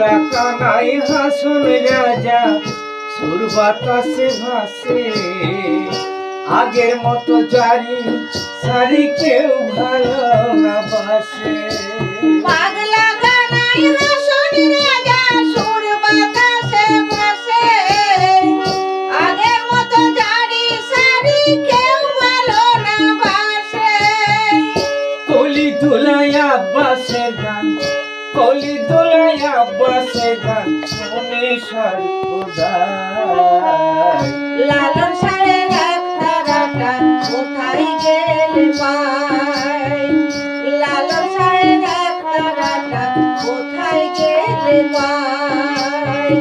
একা নাই হাসন রাজা সুর বাতাসে ভাসে আগের মতো জারি সারি কেউ ভালো না বাসে পাগলা গানাই হাসন রাজা সুর বাতাসে ভাসে আগের মতো জারি সারি কেউ ভালো না বাসে কলি দুলাই আব্বাসের গান কলি দুলাই আব্বাসের গান শুনে সর্বদাই লালন সাহের একটা রাটা কোথায় গেলে পাই লালন সাহের একটা রাটা কোথায় গেলে পাই